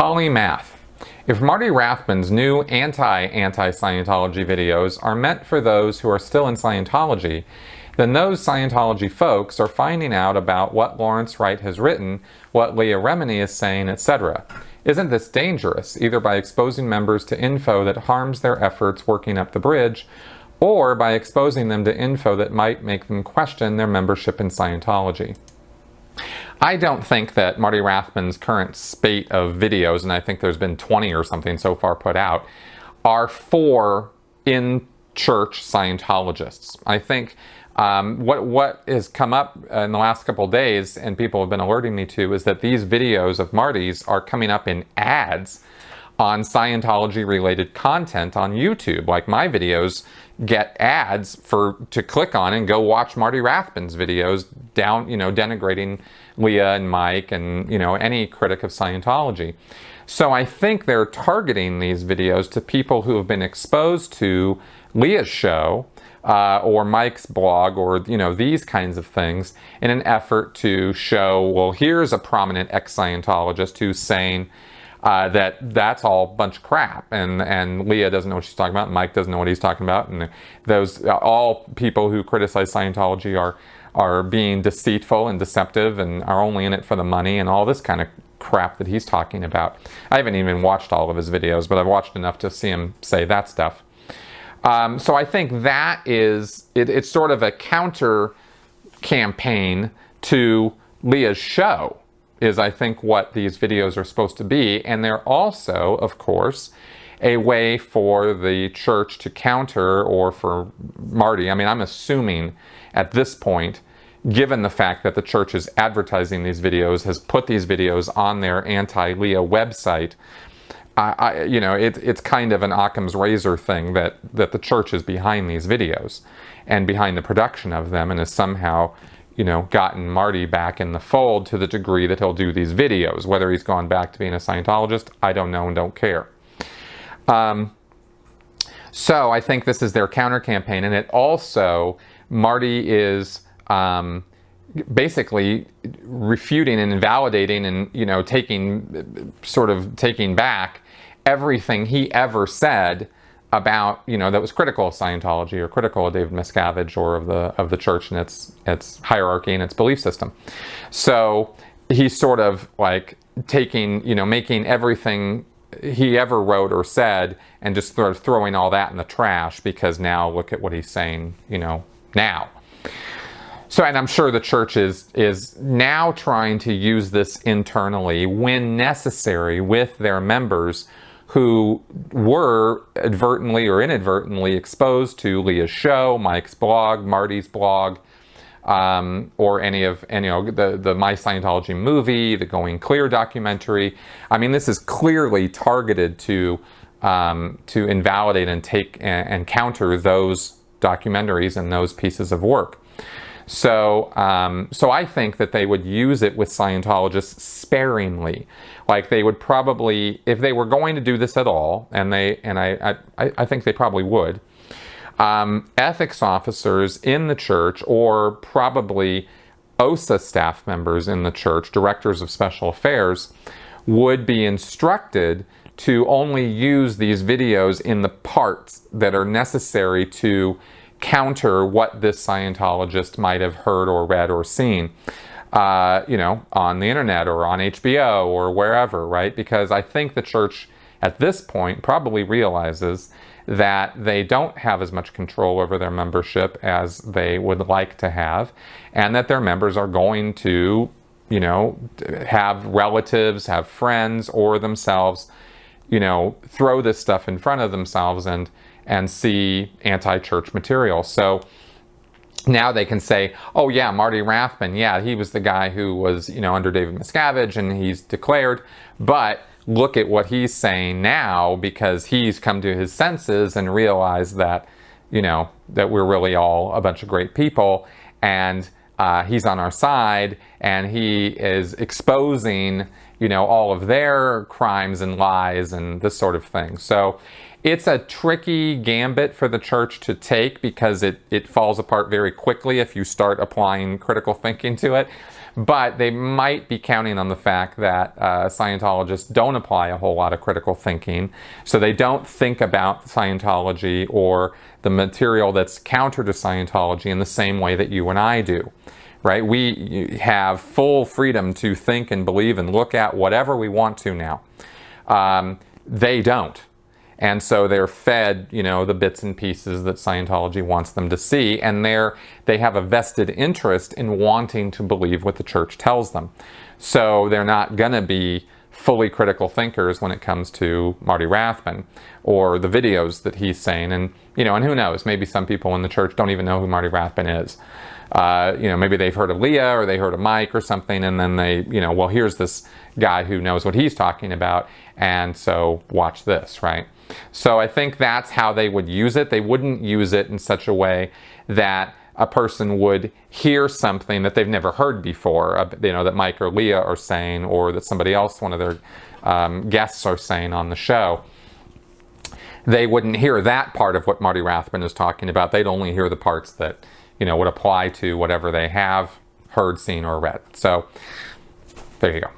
Polymath. If Marty Rathbun's new anti-Scientology videos are meant for those who are still in Scientology, then those Scientology folks are finding out about what Lawrence Wright has written, what Leah Remini is saying, etc. Isn't this dangerous, either by exposing members to info that harms their efforts working up the bridge, or by exposing them to info that might make them question their membership in Scientology? I don't think that Marty Rathbun's current spate of videos, and I think there's been 20 or something so far put out, are for in-church Scientologists. I think what has come up in the last couple of days, and people have been alerting me to, is that these videos of Marty's are coming up in ads on Scientology-related content on YouTube. Like my videos get ads to click on and go watch Marty Rathbun's videos denigrating Leah and Mike and any critic of Scientology. So I think they're targeting these videos to people who have been exposed to Leah's show or Mike's blog or these kinds of things in an effort to show, well, here's a prominent ex-Scientologist who's saying that's all a bunch of crap, and Leah doesn't know what she's talking about, and Mike doesn't know what he's talking about, and those all people who criticize Scientology are being deceitful and deceptive and are only in it for the money and all this kind of crap that he's talking about. I haven't even watched all of his videos, but I've watched enough to see him say that stuff. So I think that it's sort of a counter campaign to Leah's show, is I think what these videos are supposed to be. And they're also, of course, a way for the church to counter, or for Marty. I mean, I'm assuming at this point, given the fact that the church is advertising these videos, has put these videos on their anti-Leah website, it's kind of an Occam's razor thing that the church is behind these videos and behind the production of them, and has somehow gotten Marty back in the fold to the degree that he'll do these videos. Whether he's gone back to being a Scientologist, I don't know and don't care. So I think this is their counter campaign, and it also, Marty is basically refuting and invalidating and taking back everything he ever said about that was critical of Scientology or critical of David Miscavige or of the church and its hierarchy and its belief system. So he's sort of like taking making everything he ever wrote or said and just sort of throwing all that in the trash, because now look at what he's saying now. So, and I'm sure the church is now trying to use this internally when necessary with their members who were advertently or inadvertently exposed to Leah's show, Mike's blog, Marty's blog, or any of the My Scientology movie, the Going Clear documentary. I mean, this is clearly targeted to invalidate and take and counter those documentaries and those pieces of work. So I think that they would use it with Scientologists sparingly. Like they would probably, if they were going to do this at all, and I think they probably would, ethics officers in the church, or probably OSA staff members in the church, directors of special affairs, would be instructed to only use these videos in the parts that are necessary to counter what this Scientologist might have heard or read or seen, on the internet or on HBO or wherever, right? Because I think the church at this point probably realizes that they don't have as much control over their membership as they would like to have, and that their members are going to, have relatives, have friends, or themselves, throw this stuff in front of themselves and see anti-church material. So now they can say, oh yeah, Marty Rathbun, yeah, he was the guy who was, under David Miscavige and he's declared, but look at what he's saying now, because he's come to his senses and realized that, that we're really all a bunch of great people, and he's on our side, and he is exposing all of their crimes and lies and this sort of thing. So it's a tricky gambit for the church to take because it falls apart very quickly if you start applying critical thinking to it. But they might be counting on the fact that Scientologists don't apply a whole lot of critical thinking. So they don't think about Scientology or the material that's counter to Scientology in the same way that you and I do. Right? We have full freedom to think and believe and look at whatever we want to now. They don't. And so they're fed, the bits and pieces that Scientology wants them to see, and they have a vested interest in wanting to believe what the church tells them. So they're not going to be fully critical thinkers when it comes to Marty Rathbun or the videos that he's saying. And, and who knows, maybe some people in the church don't even know who Marty Rathbun is. Maybe they've heard of Leah or they heard of Mike or something, and then they, well, here's this guy who knows what he's talking about, and so watch this, right? So I think that's how they would use it. They wouldn't use it in such a way that a person would hear something that they've never heard before, that Mike or Leah are saying, or that somebody else, one of their guests, are saying on the show. They wouldn't hear that part of what Marty Rathbun is talking about. They'd only hear the parts that, would apply to whatever they have heard, seen, or read. So there you go.